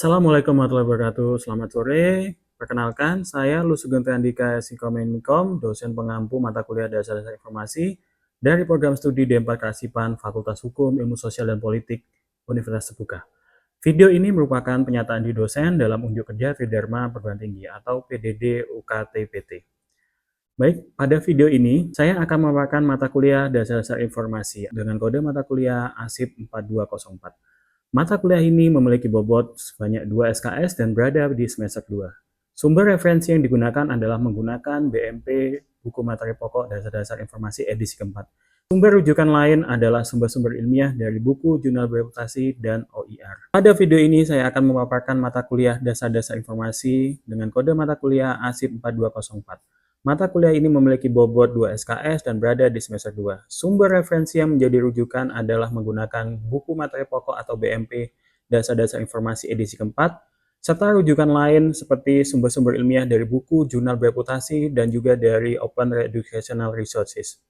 Assalamualaikum warahmatullahi wabarakatuh. Selamat sore. Perkenalkan, saya Lu Sugeng Andika Sikomenkom, dosen pengampu mata kuliah Dasar-Dasar Informasi dari program studi D4 Kearsipan Fakultas Hukum, Ilmu Sosial dan Politik Universitas Terbuka. Video ini merupakan pernyataan di dosen dalam unjuk kerja Tridharma Perguruan Tinggi atau PDD UKT-PT. Baik, pada video ini saya akan memaparkan mata kuliah Dasar-Dasar Informasi dengan kode mata kuliah ASIP 4204. Mata kuliah ini memiliki bobot sebanyak 2 SKS dan berada di semester 2. Sumber referensi yang digunakan adalah menggunakan BMP Buku Materi Pokok Dasar-Dasar Informasi edisi keempat. Sumber rujukan lain adalah sumber-sumber ilmiah dari buku, jurnal bereputasi, dan OIR. Pada video ini saya akan memaparkan mata kuliah Dasar-Dasar Informasi dengan kode mata kuliah ASIP 4204. Mata kuliah ini memiliki bobot 2 SKS dan berada di semester 2. Sumber referensi yang menjadi rujukan adalah menggunakan buku materi pokok atau BMP Dasar-Dasar Informasi edisi keempat, serta rujukan lain seperti sumber-sumber ilmiah dari buku, jurnal bereputasi, dan juga dari Open Educational Resources.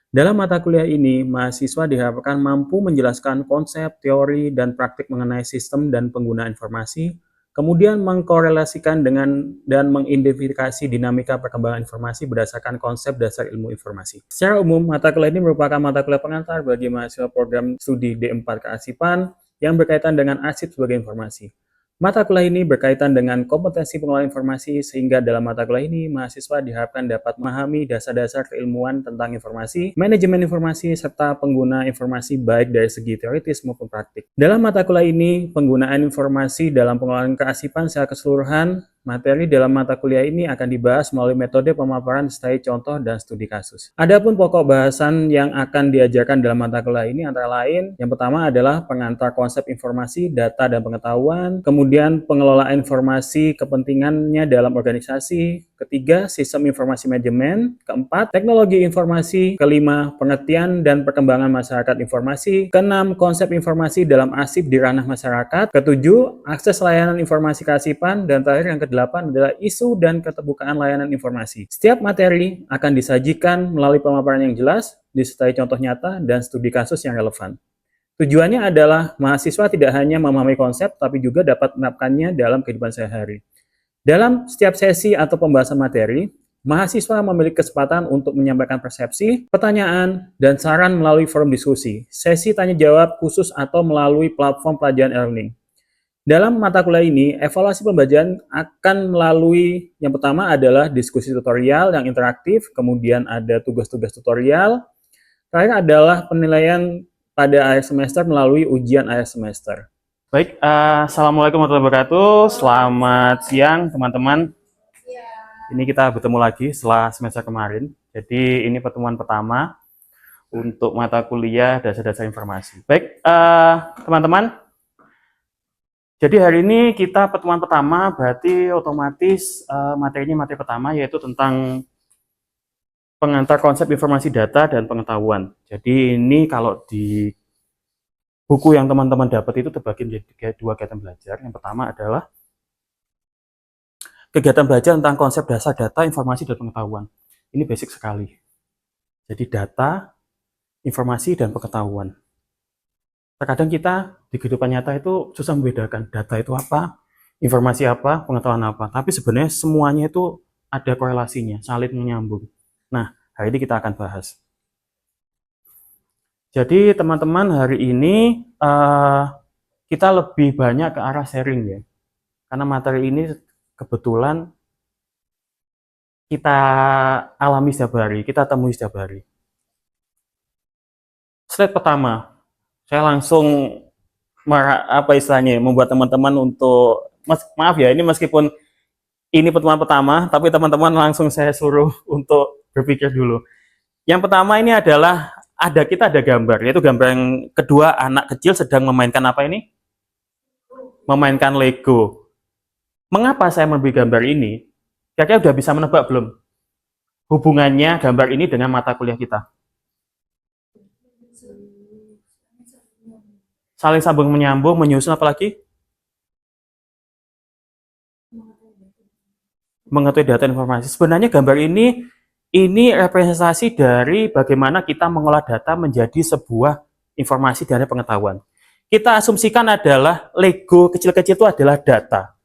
Dalam mata kuliah ini, mahasiswa diharapkan mampu menjelaskan konsep, teori, dan praktik mengenai sistem dan penggunaan informasi, kemudian mengkorelasikan dengan dan mengidentifikasi dinamika perkembangan informasi berdasarkan konsep dasar ilmu informasi. Secara umum, mata kuliah ini merupakan mata kuliah pengantar bagi mahasiswa program studi D4 Kearsipan yang berkaitan dengan arsip sebagai informasi. Mata kuliah ini berkaitan dengan kompetensi pengelolaan informasi, sehingga dalam mata kuliah ini, mahasiswa diharapkan dapat memahami dasar-dasar keilmuan tentang informasi, manajemen informasi, serta pengguna informasi baik dari segi teoritis maupun praktik. Dalam mata kuliah ini, penggunaan informasi dalam pengelolaan kearsipan secara keseluruhan, materi dalam mata kuliah ini akan dibahas melalui metode pemaparan disertai contoh dan studi kasus. Adapun pokok bahasan yang akan diajarkan dalam mata kuliah ini antara lain, yang pertama adalah pengantar konsep informasi, data dan pengetahuan, kemudian pengelolaan informasi kepentingannya dalam organisasi, ketiga, sistem informasi manajemen, keempat, teknologi informasi, kelima, pengertian dan perkembangan masyarakat informasi, keenam, konsep informasi dalam arsip di ranah masyarakat, ketujuh, akses layanan informasi kearsipan, dan terakhir yang kedelapan adalah isu dan keterbukaan layanan informasi. Setiap materi akan disajikan melalui pemaparan yang jelas, disertai contoh nyata dan studi kasus yang relevan. Tujuannya adalah mahasiswa tidak hanya memahami konsep, tapi juga dapat menerapkannya dalam kehidupan sehari-hari. Dalam setiap sesi atau pembahasan materi, mahasiswa memiliki kesempatan untuk menyampaikan persepsi, pertanyaan, dan saran melalui forum diskusi, sesi tanya-jawab khusus atau melalui platform pelajaran e-learning. Dalam mata kuliah ini, evaluasi pembelajaran akan melalui yang pertama adalah diskusi tutorial yang interaktif, kemudian ada tugas-tugas tutorial, terakhir adalah penilaian pada akhir semester melalui ujian akhir semester. Baik, Assalamualaikum warahmatullahi wabarakatuh. Selamat siang teman-teman. Ini kita bertemu lagi setelah semester kemarin. Jadi ini pertemuan pertama untuk mata kuliah Dasar-Dasar Informasi. Baik, teman-teman. Jadi hari ini kita pertemuan pertama, berarti otomatis materinya materi pertama, yaitu tentang pengantar konsep informasi data dan pengetahuan. Jadi ini kalau di buku yang teman-teman dapat itu terbagi menjadi dua kegiatan belajar. Yang pertama adalah kegiatan belajar tentang konsep dasar data, informasi, dan pengetahuan. Ini basic sekali. Jadi data, informasi, dan pengetahuan. Terkadang kita di kehidupan nyata itu susah membedakan data itu apa, informasi apa, pengetahuan apa. Tapi sebenarnya semuanya itu ada korelasinya, saling menyambung. Nah, hari ini kita akan bahas. Jadi teman-teman hari ini kita lebih banyak ke arah sharing ya. Karena materi ini kebetulan kita alami setiap hari, kita temui setiap hari. Slide pertama. Saya langsung membuat teman-teman untuk maaf ya, ini meskipun ini pertemuan pertama, tapi teman-teman langsung saya suruh untuk berpikir dulu. Yang pertama ini adalah kita ada gambar, yaitu gambar yang kedua, anak kecil sedang memainkan apa ini? Memainkan Lego. Mengapa saya memberi gambar ini? Kira-kira udah bisa menebak belum? Hubungannya gambar ini dengan mata kuliah kita. Saling sambung menyambung, menyusun, apalagi? Mengetahui data informasi. Sebenarnya gambar ini representasi dari bagaimana kita mengolah data menjadi sebuah informasi dari pengetahuan. Kita asumsikan adalah Lego kecil-kecil itu adalah data.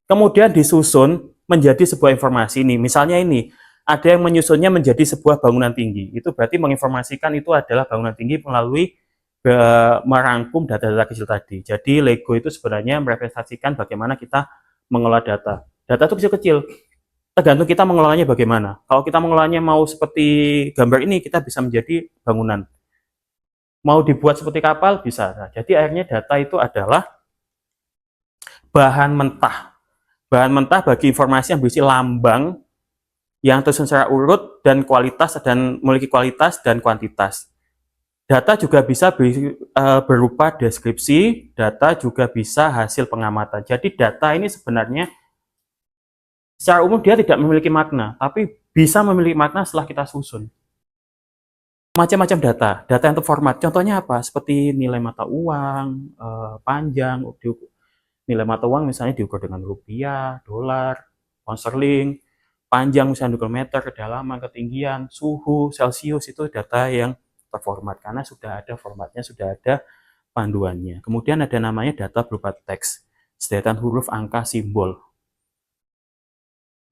Kemudian disusun menjadi sebuah informasi nih. Misalnya ini, ada yang menyusunnya menjadi sebuah bangunan tinggi. Itu berarti menginformasikan itu adalah bangunan tinggi melalui merangkum data-data kecil tadi. Jadi Lego itu sebenarnya merepresentasikan bagaimana kita mengelola data. Data itu kecil-kecil, tergantung kita mengelolanya bagaimana. Kalau kita mengelolanya mau seperti gambar ini, kita bisa menjadi bangunan. Mau dibuat seperti kapal, bisa. Nah, jadi akhirnya data itu adalah bahan mentah. Bahan mentah bagi informasi yang berisi lambang yang tersusun secara urut dan kualitas dan memiliki kualitas dan kuantitas. Data juga bisa berupa deskripsi, data juga bisa hasil pengamatan. Jadi data ini sebenarnya secara umum dia tidak memiliki makna, tapi bisa memiliki makna setelah kita susun. Macam-macam data, data yang terformat. Contohnya apa? Seperti nilai mata uang, panjang, nilai mata uang misalnya diukur dengan rupiah, dolar, pound sterling, panjang misalnya 2 meter, kedalaman, ketinggian, suhu, celcius, itu data yang terformat karena sudah ada formatnya, sudah ada panduannya. Kemudian ada namanya data berupa teks, sederetan huruf, angka, simbol.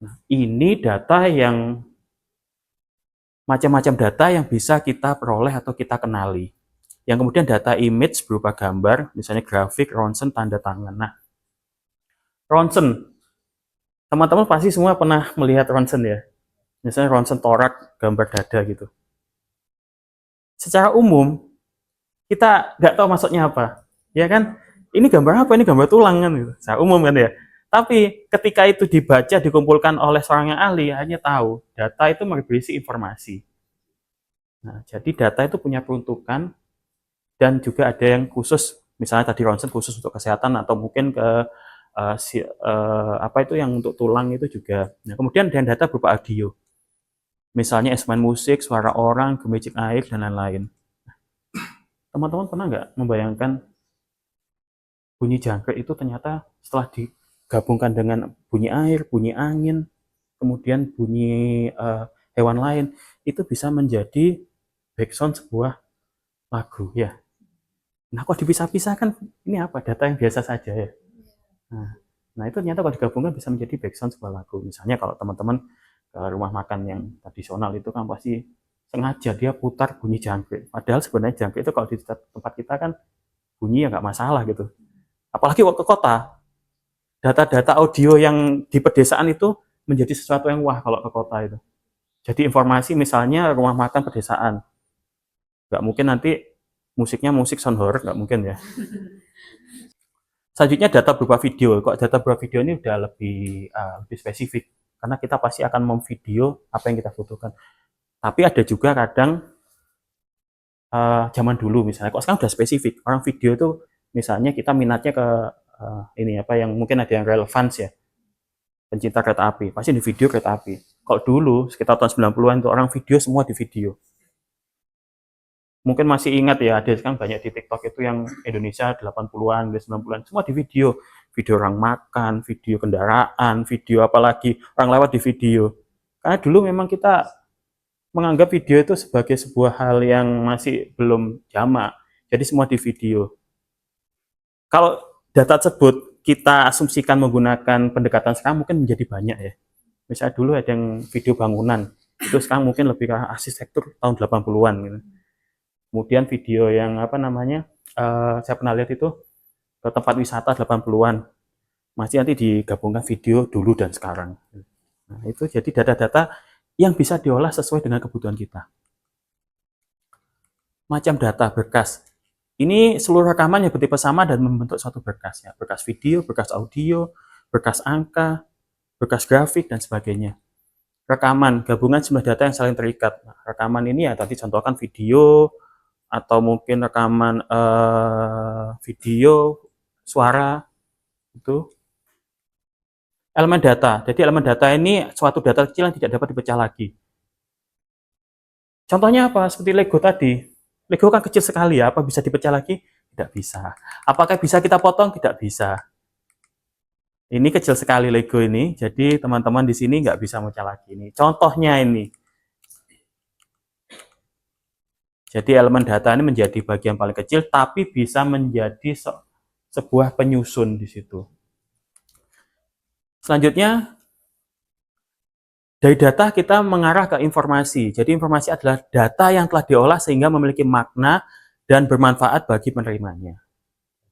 Nah, ini data yang macam-macam data yang bisa kita peroleh atau kita kenali. Yang kemudian data image berupa gambar, misalnya grafik, ronsen, tanda tangan. Nah, ronsen, teman-teman pasti semua pernah melihat ronsen ya. Misalnya ronsen torak, gambar dada gitu. Secara umum, kita nggak tahu maksudnya apa. Ya kan? Ini gambar apa? Ini gambar tulang kan gitu. Secara umum kan ya. Tapi ketika itu dibaca, dikumpulkan oleh seorang yang ahli, hanya tahu data itu berisi informasi. Nah, jadi data itu punya peruntukan dan juga ada yang khusus, misalnya tadi ronsen khusus untuk kesehatan atau mungkin ke apa itu yang untuk tulang itu juga. Nah, kemudian ada data berupa audio, misalnya instrumen musik, suara orang, gemericik air dan lain-lain. Teman-teman pernah nggak membayangkan bunyi jangkrik itu ternyata setelah digabungkan dengan bunyi air, bunyi angin, kemudian bunyi hewan lain, itu bisa menjadi background sebuah lagu ya. Nah, kok dipisah-pisah kan ini apa? Data yang biasa saja ya. Nah, itu ternyata kalau digabungkan bisa menjadi background sebuah lagu. Misalnya kalau teman-teman ke rumah makan yang tradisional itu kan pasti sengaja dia putar bunyi jangkrik. Padahal sebenarnya jangkrik itu kalau di tempat kita kan bunyi ya nggak masalah gitu. Apalagi waktu ke kota, data-data audio yang di pedesaan itu menjadi sesuatu yang wah kalau ke kota itu. Jadi informasi misalnya rumah makan pedesaan, nggak mungkin nanti musiknya musik sound horror, nggak mungkin ya. Selanjutnya data berupa video. Kok data berupa video ini udah lebih spesifik karena kita pasti akan memvideo apa yang kita butuhkan. Tapi ada juga kadang zaman dulu misalnya, kok sekarang udah spesifik. Orang video itu misalnya kita minatnya ke ini apa yang mungkin ada yang relevan ya. Pencinta kereta api, pasti di video kereta api. Kalau dulu sekitar tahun 90-an itu orang video semua di video. Mungkin masih ingat ya, ada sekarang banyak di TikTok itu yang Indonesia 80-an, 90-an, semua di video. Video orang makan, video kendaraan, video apalagi orang lewat di video. Karena dulu memang kita menganggap video itu sebagai sebuah hal yang masih belum jamak. Jadi semua di video. Kalau data tersebut kita asumsikan menggunakan pendekatan sekarang mungkin menjadi banyak ya. Misalnya dulu ada yang video bangunan, itu sekarang mungkin lebih ke arsitektur tahun 80-an gitu. Kemudian video yang apa namanya, saya pernah lihat itu ke tempat wisata 80-an. Masih nanti digabungkan video dulu dan sekarang. Nah, itu jadi data-data yang bisa diolah sesuai dengan kebutuhan kita. Macam data berkas. Ini seluruh rekaman yang bertipe sama dan membentuk suatu berkas ya. Berkas video, berkas audio, berkas angka, berkas grafik dan sebagainya. Rekaman, gabungan jumlah data yang saling terikat. Nah, rekaman ini ya tadi contohkan video, atau mungkin rekaman video, suara, itu. Elemen data, jadi elemen data ini suatu data kecil yang tidak dapat dipecah lagi. Contohnya apa? Seperti Lego tadi. Lego kan kecil sekali ya, apa bisa dipecah lagi? Tidak bisa. Apakah bisa kita potong? Tidak bisa. Ini kecil sekali Lego ini, jadi teman-teman di sini nggak bisa mecah lagi. Ini contohnya ini. Jadi elemen data ini menjadi bagian paling kecil, tapi bisa menjadi sebuah penyusun di situ. Selanjutnya, dari data kita mengarah ke informasi. Jadi informasi adalah data yang telah diolah sehingga memiliki makna dan bermanfaat bagi penerimanya.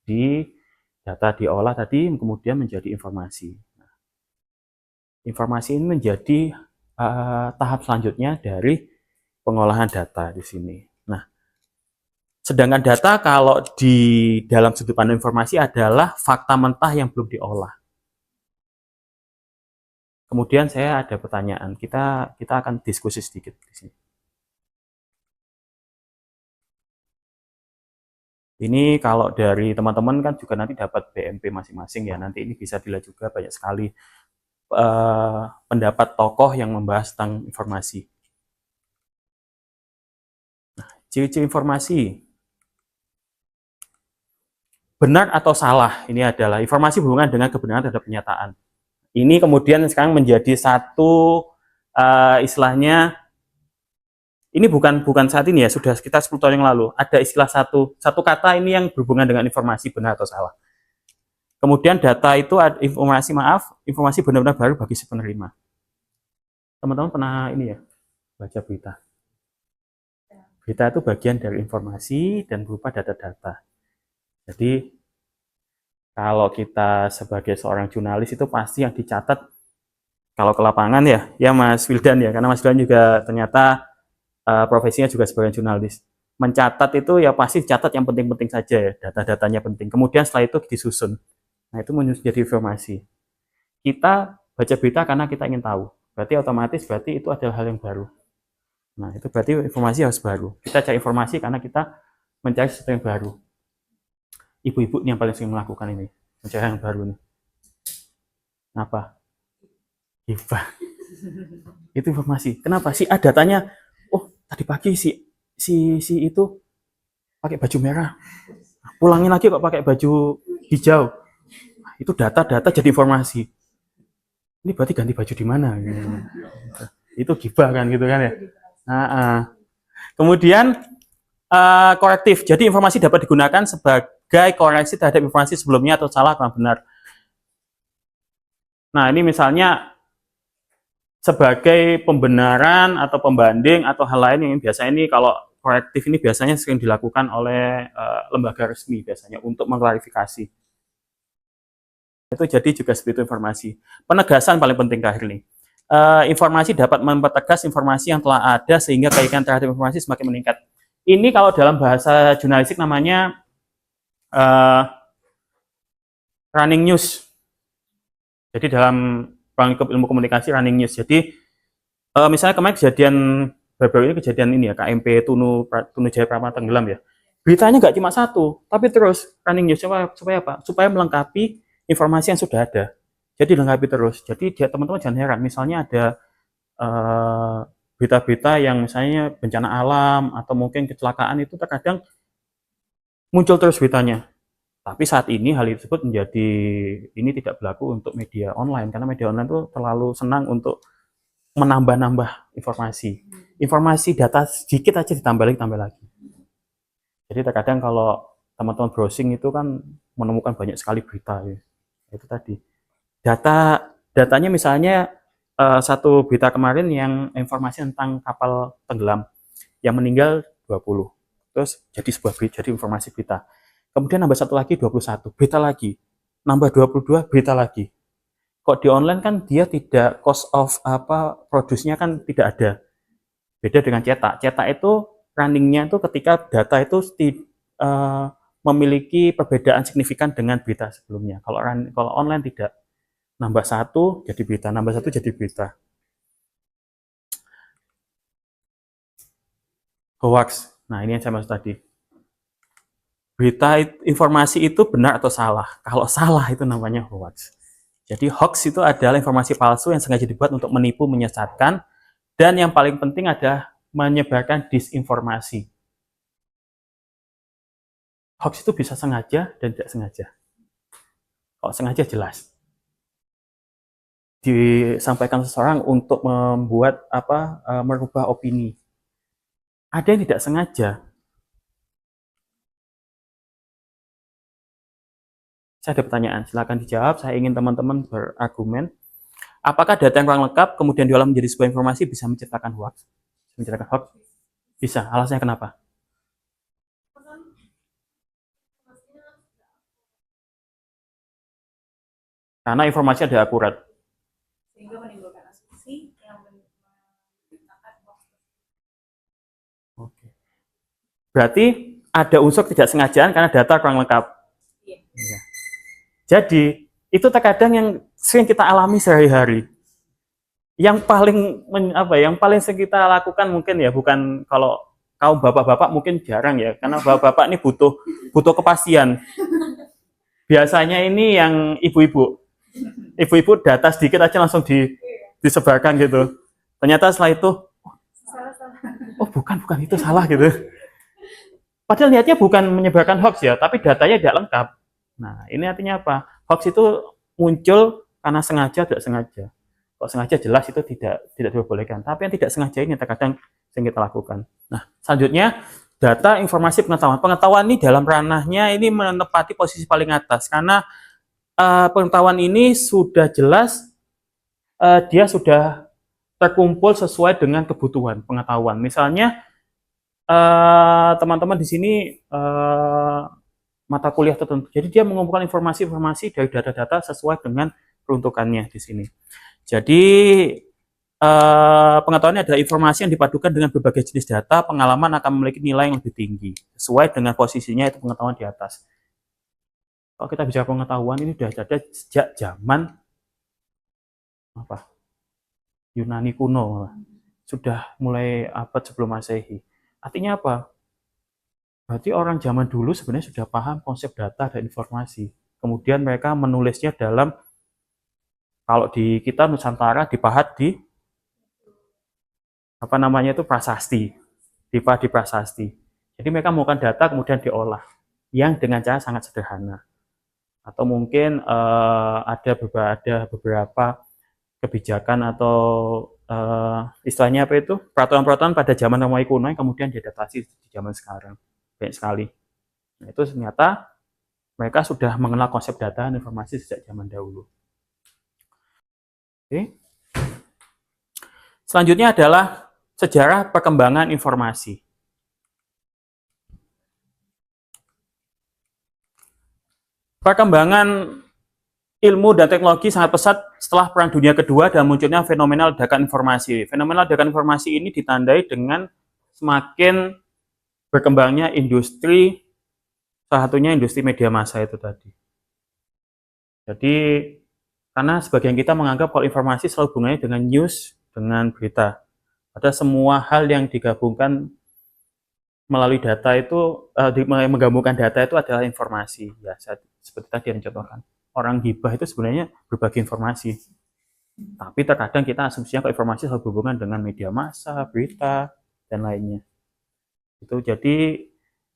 Jadi data diolah tadi kemudian menjadi informasi. Informasi ini menjadi tahap selanjutnya dari pengolahan data di sini. Nah, sedangkan data kalau di dalam sudut pandang informasi adalah fakta mentah yang belum diolah. Kemudian saya ada pertanyaan, kita akan diskusi sedikit di sini. Ini kalau dari teman-teman kan juga nanti dapat BMP masing-masing ya. Nanti ini bisa dilihat juga banyak sekali pendapat tokoh yang membahas tentang informasi. Nah, ciri-ciri informasi. Benar atau salah, ini adalah informasi berhubungan dengan kebenaran terhadap kenyataan. Ini kemudian sekarang menjadi satu istilahnya, ini bukan saat ini ya, sudah sekitar 10 tahun yang lalu, ada istilah satu kata ini yang berhubungan dengan informasi benar atau salah. Kemudian data itu informasi benar-benar baru bagi si penerima. Teman-teman pernah ini ya, baca berita. Berita itu bagian dari informasi dan berupa data-data. Jadi kalau kita sebagai seorang jurnalis itu pasti yang dicatat kalau ke lapangan ya Mas Wildan ya, karena Mas Wildan juga ternyata profesinya juga sebagai jurnalis. Mencatat itu ya pasti catat yang penting-penting saja ya, data-datanya penting. Kemudian setelah itu disusun. Nah, itu menjadi informasi. Kita baca berita karena kita ingin tahu. Berarti otomatis berarti itu adalah hal yang baru. Nah, itu berarti informasi harus baru. Kita cari informasi karena kita mencari sesuatu yang baru. Ibu-ibu yang paling sering melakukan ini, mencari yang baru nih. Kenapa? Hibah. Itu informasi. Kenapa sih? Datanya. Oh, tadi pagi si itu pakai baju merah. Pulangin lagi kok pakai baju hijau. Itu data-data jadi informasi. Ini berarti ganti baju di mana? Itu gibah kan gitu kan ya. Kemudian korektif. Jadi informasi dapat digunakan sebagai koreksi terhadap informasi sebelumnya atau salah atau benar. Nah, ini misalnya sebagai pembenaran atau pembanding atau hal lain yang biasanya ini kalau korektif ini biasanya sering dilakukan oleh lembaga resmi biasanya untuk mengklarifikasi. Itu jadi juga seperti itu informasi. Penegasan paling penting terakhir nih. Informasi dapat mempertegas informasi yang telah ada sehingga kaitan terhadap informasi semakin meningkat. Ini kalau dalam bahasa jurnalistik namanya running news. Jadi dalam ilmu komunikasi running news. Jadi misalnya kemarin kejadian baru-baru ini kejadian ini ya KMP Tunu Jaya Pramana tenggelam ya. Beritanya nggak cuma satu, tapi terus running news supaya apa? Supaya melengkapi informasi yang sudah ada. Jadi dilengkapi terus. Jadi teman-teman jangan heran, misalnya ada berita-berita yang misalnya bencana alam atau mungkin kecelakaan itu terkadang muncul terus beritanya. Tapi saat ini hal tersebut menjadi ini tidak berlaku untuk media online karena media online itu terlalu senang untuk menambah-nambah informasi. Informasi data sedikit aja ditambah lagi. Jadi terkadang kalau teman-teman browsing itu kan menemukan banyak sekali berita ya. Itu tadi. Datanya misalnya satu berita kemarin yang informasi tentang kapal tenggelam yang meninggal 20. Terus jadi informasi berita. Kemudian nambah satu lagi 21, berita lagi. Nambah 22, berita lagi. Kok di online kan dia tidak cost of produksinya kan tidak ada. Beda dengan cetak. Cetak itu runningnya itu ketika data itu memiliki perbedaan signifikan dengan berita sebelumnya. Kalau online tidak. Nambah satu jadi berita, nambah satu jadi berita. Hoax. Nah, ini yang saya maksud tadi. Berita informasi itu benar atau salah. Kalau salah itu namanya hoax. Jadi hoax itu adalah informasi palsu yang sengaja dibuat untuk menipu, menyesatkan, dan yang paling penting adalah menyebarkan disinformasi. Hoax itu bisa sengaja dan tidak sengaja. Kalau sengaja jelas disampaikan seseorang untuk membuat merubah opini. Ada yang tidak sengaja, Saya ada pertanyaan, silakan dijawab. Saya ingin teman-teman berargumen. Apakah data yang kurang lengkap kemudian diolah menjadi sebuah informasi bisa menciptakan hoax? Menciptakan hoax? Bisa. Alasannya kenapa? Karena informasi ada akurat. Sehingga menimbulkan asumsi yang menciptakan hoax. Oke. Berarti ada unsur tidak sengajaan karena data kurang lengkap. Iya. Ya. Jadi, itu terkadang yang sering kita alami sehari-hari. Yang paling yang paling sering kita lakukan mungkin ya bukan kalau kaum bapak-bapak mungkin jarang ya, karena bapak-bapak ini butuh kepastian. Biasanya ini yang ibu-ibu. Ibu-ibu data sedikit aja langsung disebarkan gitu. Ternyata setelah itu oh bukan itu salah gitu. Padahal niatnya bukan menyebarkan hoax ya, tapi datanya tidak lengkap. Nah, ini artinya apa? Hoax itu muncul karena sengaja tidak sengaja. Kalau sengaja jelas itu tidak diperbolehkan. Tapi yang tidak sengaja ini terkadang yang kita lakukan. Nah, selanjutnya data, informasi, pengetahuan. Pengetahuan ini dalam ranahnya ini menempati posisi paling atas karena pengetahuan ini sudah jelas dia sudah terkumpul sesuai dengan kebutuhan pengetahuan. Misalnya teman-teman di sini mata kuliah tertentu. Jadi dia mengumpulkan informasi-informasi dari data-data sesuai dengan peruntukannya di sini. Jadi pengetahuan adalah informasi yang dipadukan dengan berbagai jenis data, pengalaman akan memiliki nilai yang lebih tinggi sesuai dengan posisinya itu pengetahuan di atas. Kalau kita bicara pengetahuan ini sudah ada sejak zaman apa? Yunani kuno, sudah mulai abad sebelum Masehi. Artinya apa? Berarti orang zaman dulu sebenarnya sudah paham konsep data dan informasi. Kemudian mereka menulisnya dalam, kalau di kita Nusantara dipahat di apa namanya itu prasasti, dipahat di prasasti. Jadi mereka menggunakan data kemudian diolah yang dengan cara sangat sederhana. Atau mungkin ada beberapa kebijakan atau istilahnya apa itu peraturan-peraturan pada zaman Romawi kuno yang kemudian diadaptasi di zaman sekarang banyak sekali. Nah, itu ternyata mereka sudah mengenal konsep data dan informasi sejak zaman dahulu. Oke. Selanjutnya adalah sejarah perkembangan informasi. Perkembangan ilmu dan teknologi sangat pesat setelah Perang Dunia Kedua dan munculnya fenomena ledakan informasi. Fenomena ledakan informasi ini ditandai dengan semakin berkembangnya industri, salah satunya industri media massa itu tadi. Jadi, karena sebagian kita menganggap kalau informasi selalu hubungannya dengan news, dengan berita. Ada semua hal yang digabungkan melalui data itu, menggabungkan data itu adalah informasi. Ya, seperti tadi yang dicontohkan. Orang gibah itu sebenarnya berbagi informasi. Tapi terkadang kita asumsinya kalau informasi selalu berhubungan dengan media massa, berita, dan lainnya. Itu jadi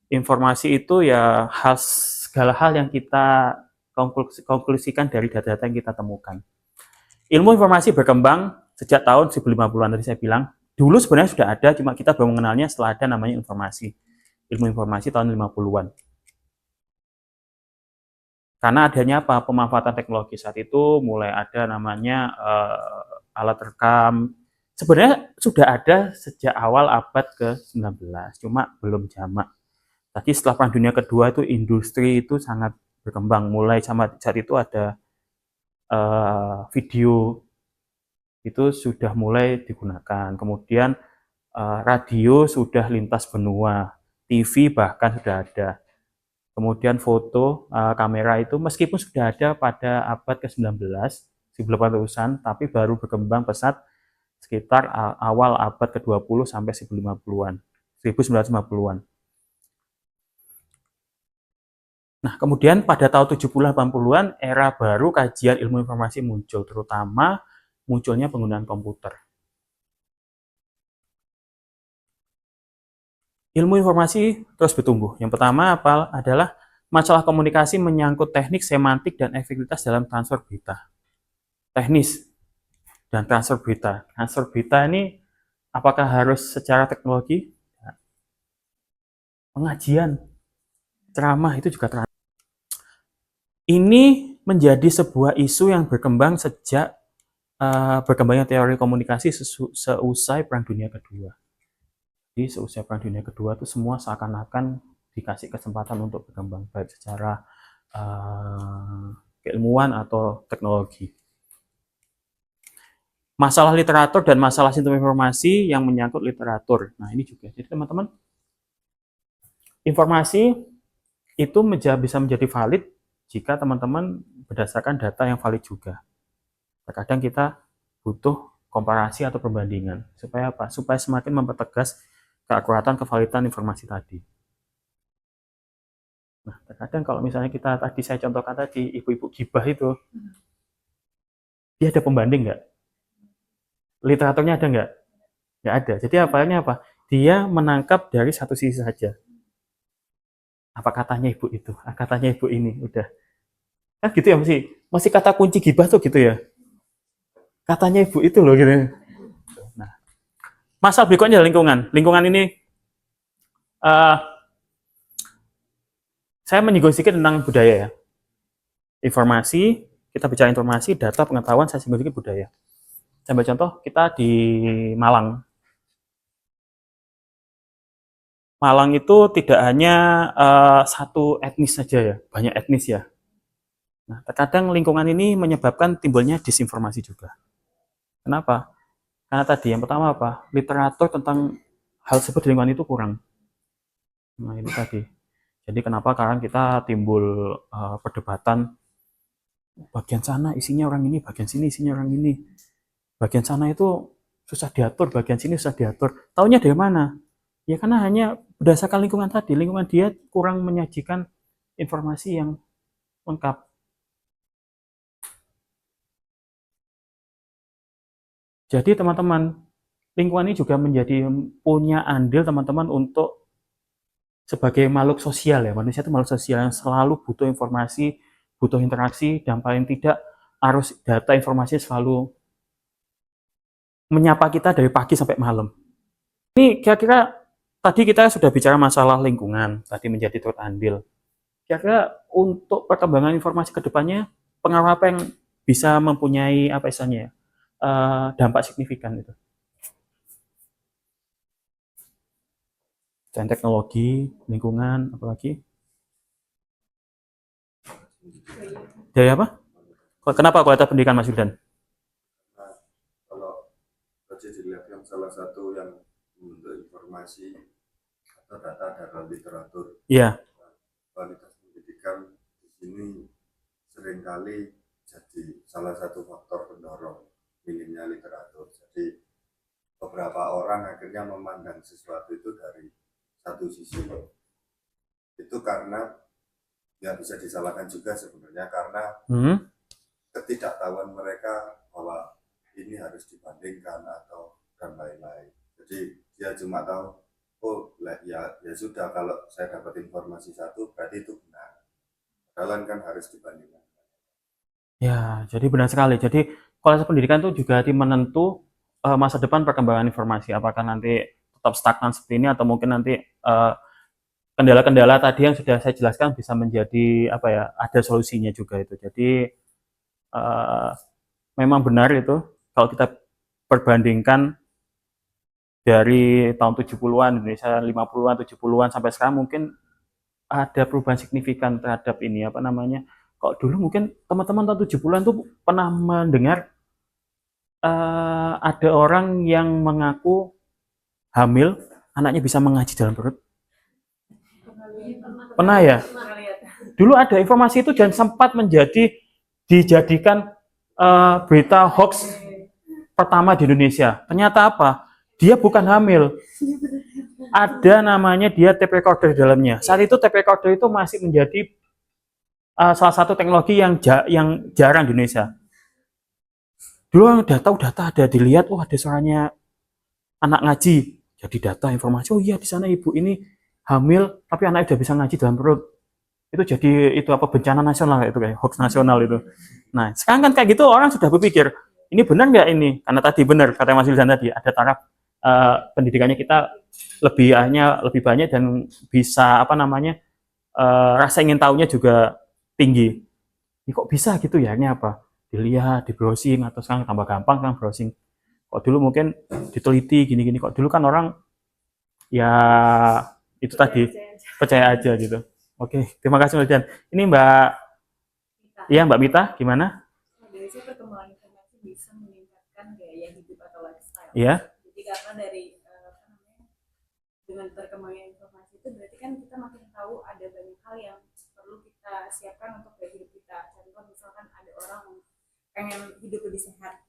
informasi itu ya segala hal yang kita konklusikan dari data-data yang kita temukan. Ilmu informasi berkembang sejak tahun 1050-an tadi saya bilang. Dulu sebenarnya sudah ada, cuma kita baru mengenalnya setelah ada namanya informasi. Ilmu informasi tahun 50-an. Karena adanya apa? Pemanfaatan teknologi saat itu mulai ada namanya alat rekam. Sebenarnya sudah ada sejak awal abad ke-19, cuma belum jamak. Tadi setelah Perang Dunia Kedua itu industri itu sangat berkembang. Mulai sama saat itu ada video itu sudah mulai digunakan. Kemudian radio sudah lintas benua, TV bahkan sudah ada. Kemudian foto, kamera itu meskipun sudah ada pada abad ke-19, 1800-an, tapi baru berkembang pesat sekitar awal abad ke-20 sampai 1950-an. 1950-an. Nah, kemudian pada tahun 70-80-an, era baru kajian ilmu informasi muncul, terutama munculnya penggunaan komputer. Ilmu informasi terus bertumbuh. Yang pertama adalah masalah komunikasi menyangkut teknik, semantik, dan efektivitas dalam transfer berita. Teknis dan transfer berita. Transfer berita ini apakah harus secara teknologi? Pengajian, ceramah itu juga transfer. Ini menjadi sebuah isu yang berkembang sejak berkembangnya teori komunikasi seusai Perang Dunia Kedua. Jadi seusai Perang Dunia Kedua itu semua seakan-akan dikasih kesempatan untuk berkembang baik secara keilmuan atau teknologi. Masalah literatur dan masalah sistem informasi yang menyangkut literatur. Nah ini juga. Jadi teman-teman, informasi itu bisa menjadi valid jika teman-teman berdasarkan data yang valid juga. Terkadang kita butuh komparasi atau perbandingan. Supaya apa? Supaya semakin mempertegas keakuratan, kevalidan informasi tadi. Nah, terkadang kalau misalnya kita tadi saya contohkan tadi, ibu-ibu gibah itu, dia ada pembanding nggak? Literaturnya ada nggak? Nggak ada. Jadi apa? Dia menangkap dari satu sisi saja. Apa katanya ibu itu? Katanya ibu ini, udah. Kan gitu ya, masih kata kunci gibah tuh gitu ya. Katanya ibu itu loh gitu. Nah, masalah berikutnya lingkungan. Lingkungan ini uh, saya menyinggung sedikit tentang budaya ya. Informasi, kita bicara informasi, data, pengetahuan, saya singgung sedikit budaya. Saya ambil contoh, kita di Malang. Malang itu tidak hanya satu etnis saja ya, banyak etnis ya. Nah, terkadang lingkungan ini menyebabkan timbulnya disinformasi juga. Kenapa? Karena tadi yang pertama apa? Literatur tentang hal tersebut di lingkungan itu kurang. Nah, ini tadi. Jadi kenapa sekarang kita timbul perdebatan bagian sana isinya orang ini, bagian sini isinya orang ini. Bagian sana itu susah diatur, bagian sini susah diatur. Taunya dari mana? Ya karena hanya berdasarkan lingkungan tadi, lingkungan dia kurang menyajikan informasi yang lengkap. Jadi teman-teman, lingkungan ini juga menjadi punya andil teman-teman untuk sebagai makhluk sosial ya. Manusia itu makhluk sosial yang selalu butuh informasi, butuh interaksi, dan paling tidak arus data informasi selalu menyapa kita dari pagi sampai malam. Ini kira-kira tadi kita sudah bicara masalah lingkungan, tadi menjadi turut andil. Kira-kira untuk perkembangan informasi ke depannya, pengaruh apa yang bisa mempunyai apa istilahnya ya, dampak signifikan itu? Dan teknologi, lingkungan, apalagi? Dari apa? Kenapa kualitas pendidikan Mas Wildan? Nah, kalau tadi dilihat yang salah satu yang membentuk informasi atau data adalah literatur. Iya. Nah, kualitas pendidikan di sini seringkali jadi salah satu faktor pendorong minimnya literatur. Jadi beberapa orang akhirnya memandang sesuatu itu dari satu sisi. Itu karena ya bisa disalahkan juga sebenarnya karena ketidaktahuan mereka bahwa ini harus dibandingkan atau dan lain-lain. Jadi dia cuma tahu, oh ya sudah kalau saya dapat informasi satu berarti itu benar. Padahal kan harus dibandingkan. Ya, jadi benar sekali. Jadi kualitas pendidikan itu juga menentu masa depan perkembangan informasi. Apakah nanti tetap stagnan seperti ini atau mungkin nanti kendala-kendala tadi yang sudah saya jelaskan bisa menjadi apa ya, ada solusinya juga itu. Jadi memang benar itu kalau kita perbandingkan dari tahun 70-an Indonesia 50-an 70-an sampai sekarang mungkin ada perubahan signifikan terhadap ini apa namanya. Kok dulu mungkin teman-teman tahun 70-an tuh pernah mendengar ada orang yang mengaku hamil, anaknya bisa mengaji dalam perut. Pernah ya? Dulu ada informasi itu dan sempat dijadikan berita hoax pertama di Indonesia. Ternyata apa? Dia bukan hamil. Ada namanya dia tape recorder di dalamnya. Saat itu tape recorder itu masih menjadi salah satu teknologi yang jarang di Indonesia. Dulu orang data ada dilihat, oh ada suaranya anak ngaji. Jadi data informasi, oh iya di sana ibu ini hamil tapi anaknya udah bisa ngaji dalam perut. Itu jadi itu apa bencana nasional itu kayak hoax nasional itu. Nah, sekarang kan kayak gitu orang sudah berpikir, ini benar nggak ini? Karena tadi benar kata Mas Wildan tadi, ada taraf pendidikannya kita lebih banyak dan bisa apa namanya rasa ingin tahunya juga tinggi. Ini kok bisa gitu ya? Ini apa? Dilihat, di browsing, atau sekarang tambah gampang kan browsing. Kok dulu mungkin diteliti gini-gini, kok dulu kan orang ya itu tadi percaya aja gitu. Oke, terima kasih Mbak Dian. Ini Mbak, iya Mbak Mita, gimana? Dari situ perkembangan informasi bisa meningkatkan gaya hidup atau lifestyle. Iya, Jadi karena dari apa namanya, dengan perkembangan informasi itu berarti kan kita makin tahu ada banyak hal yang perlu kita siapkan untuk gaya hidup kita. Contoh misalkan ada orang yang pengen hidup lebih sehat,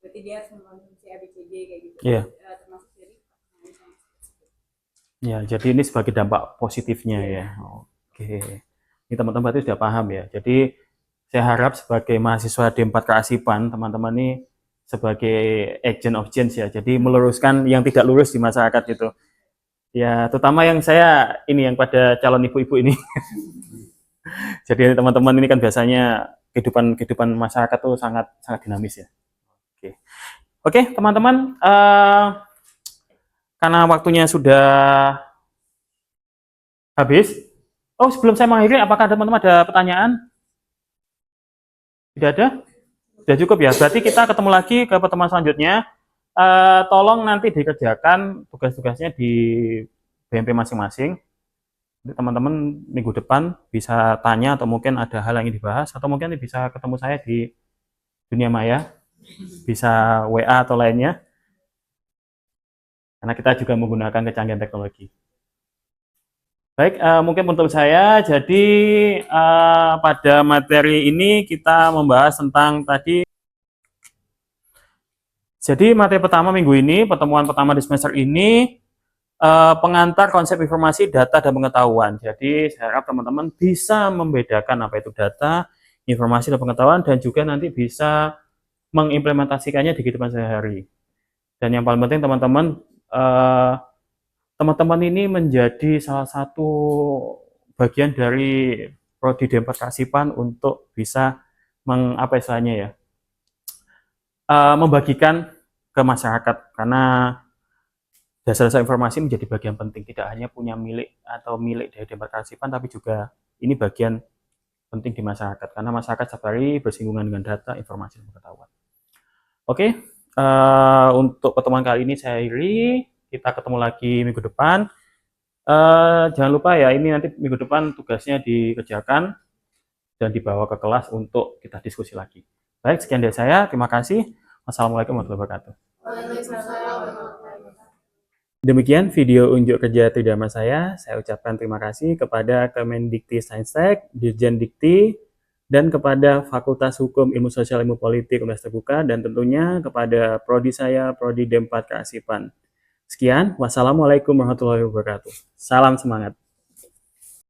berarti dia harus mengkonsumsi ABCD kayak gitu. iya. Termasuk dari perkembangan informasi tersebut. Ya, jadi ini sebagai dampak positifnya ya. Oke. Ini teman-teman berarti sudah paham ya. Jadi saya harap sebagai mahasiswa D4 Keasipan, teman-teman ini sebagai agent of change ya. Jadi meluruskan yang tidak lurus di masyarakat gitu. Ya, terutama yang saya ini yang pada calon ibu-ibu ini. Jadi teman-teman ini kan biasanya kehidupan masyarakat tuh sangat sangat dinamis ya. Oke. Oke, teman-teman, karena waktunya sudah habis. Oh, sebelum saya mengakhiri, apakah teman-teman ada pertanyaan? Tidak ada? Sudah cukup ya. Berarti kita ketemu lagi ke pertemuan selanjutnya. Tolong nanti dikerjakan tugas-tugasnya di BMP masing-masing. Teman-teman minggu depan bisa tanya atau mungkin ada hal yang ingin dibahas atau mungkin bisa ketemu saya di dunia maya, bisa WA atau lainnya. Karena kita juga menggunakan kecanggihan teknologi. Baik, mungkin untuk saya, jadi pada materi ini kita membahas tentang tadi. Jadi materi pertama minggu ini, pertemuan pertama di semester ini, pengantar konsep informasi, data, dan pengetahuan. Jadi saya harap teman-teman bisa membedakan apa itu data, informasi, dan pengetahuan, dan juga nanti bisa mengimplementasikannya di kehidupan sehari-hari. Dan yang paling penting teman-teman, teman-teman ini menjadi salah satu bagian dari prodi D4 Keasipan untuk bisa apa istilahnya ya, membagikan ke masyarakat, karena dasar-dasar informasi menjadi bagian penting, tidak hanya punya milik atau milik dari D4 Keasipan, tapi juga ini bagian penting di masyarakat, karena masyarakat setiap hari bersinggungan dengan data, informasi, dan pengetahuan. Oke, untuk pertemuan kali ini saya akhiri. Kita ketemu lagi minggu depan. Jangan lupa ya, ini nanti minggu depan tugasnya dikerjakan dan dibawa ke kelas untuk kita diskusi lagi. Baik, sekian dari saya. Terima kasih. Wassalamualaikum warahmatullahi wabarakatuh. Demikian video unjuk kerja tridharma saya. Saya ucapkan terima kasih kepada Kemendikti Saintek, Dirjen Dikti, dan kepada Fakultas Hukum Ilmu Sosial Ilmu Politik Universitas Terbuka, dan tentunya kepada prodi saya, prodi D4 Keasipan. Sekian, wassalamualaikum warahmatullahi wabarakatuh. Salam semangat.